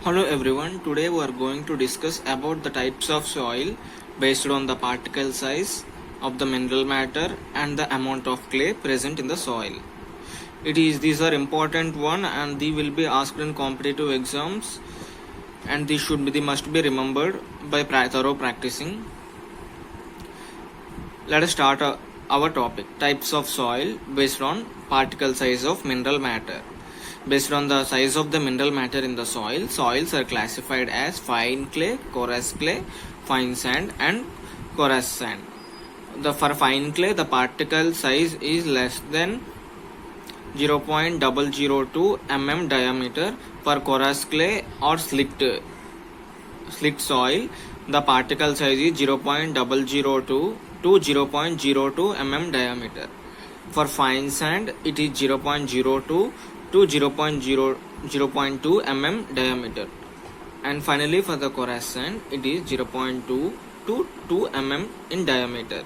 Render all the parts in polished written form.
Hello everyone, today we are going to discuss about the types of soil based on the particle size of the mineral matter and the amount of clay present in the soil. These are important one and they will be asked in competitive exams, and they must be remembered by thorough practicing. Let us start our topic, types of soil based on particle size of mineral matter. Based on the size of the mineral matter in the soil, soils are classified as fine clay, coarse clay, fine sand and coarse sand. For fine clay, the particle size is less than 0.002 mm diameter. For coarse clay or slick soil, the particle size is 0.002 to 0.02 mm diameter. For fine sand, it is 0.02 to 0.2 mm diameter. And finally, for the coarse sand, it is 0.2 to 2 mm in diameter.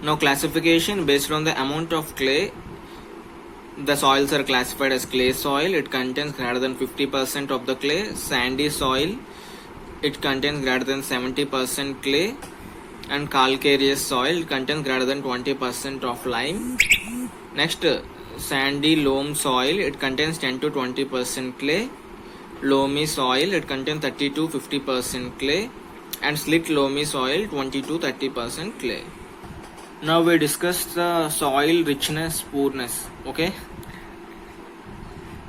Now, classification based on the amount of clay. The soils are classified as clay soil. It contains greater than 50% of the clay. Sandy soil, it contains greater than 70% clay. And calcareous soil, it contains greater than 20% of lime. Next, sandy loam soil, it contains 10 to 20% clay. Loamy soil, it contains 30 to 50% clay. And slick loamy soil, 20 to 30% clay. Now we discuss the soil richness, poorness. Okay.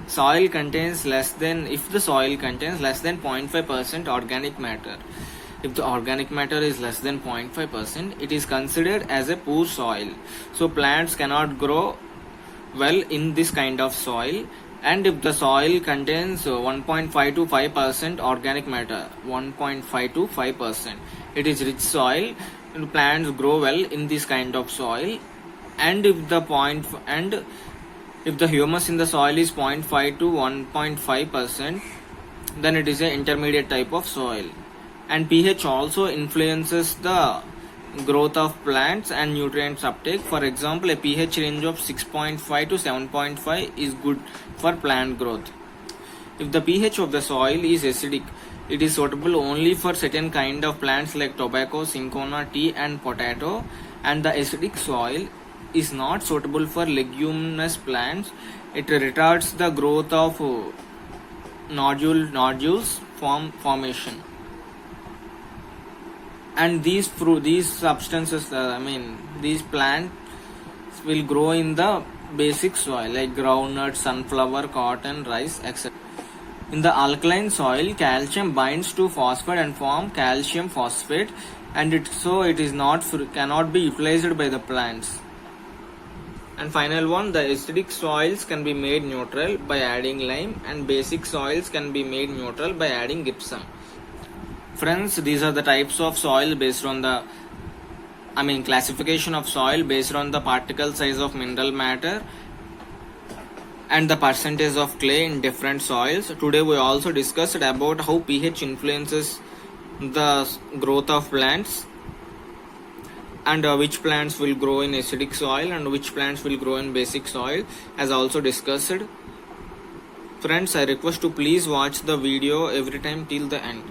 Soil contains if the soil contains less than 0.5% organic matter. If the organic matter is less than 0.5%, it is considered as a poor soil. So plants cannot grow well in this kind of soil. And if the soil contains 1.5 to 5% organic matter, 1.5 to 5%, it is rich soil. And plants grow well in this kind of soil. And if the humus in the soil is 0.5 to 1.5%, then it is an intermediate type of soil. And pH also influences the growth of plants and nutrients uptake. For example, a pH range of 6.5 to 7.5 is good for plant growth. If the pH of the soil is acidic, it is suitable only for certain kind of plants like tobacco, cinchona, tea and potato. And the acidic soil is not suitable for leguminous plants. It retards the growth of nodules formation. And these substances, these plants will grow in the basic soil like groundnut, sunflower, cotton, rice, etc. In the alkaline soil, calcium binds to phosphate and form calcium phosphate, and it cannot be utilized by the plants. And final one, the acidic soils can be made neutral by adding lime, and basic soils can be made neutral by adding gypsum. Friends, these are the types of soil based on the classification of soil based on the particle size of mineral matter and the percentage of clay in different soils. Today we also discussed about how pH influences the growth of plants, and which plants will grow in acidic soil and which plants will grow in basic soil, as also discussed. Friends, I request to please watch the video every time till the end.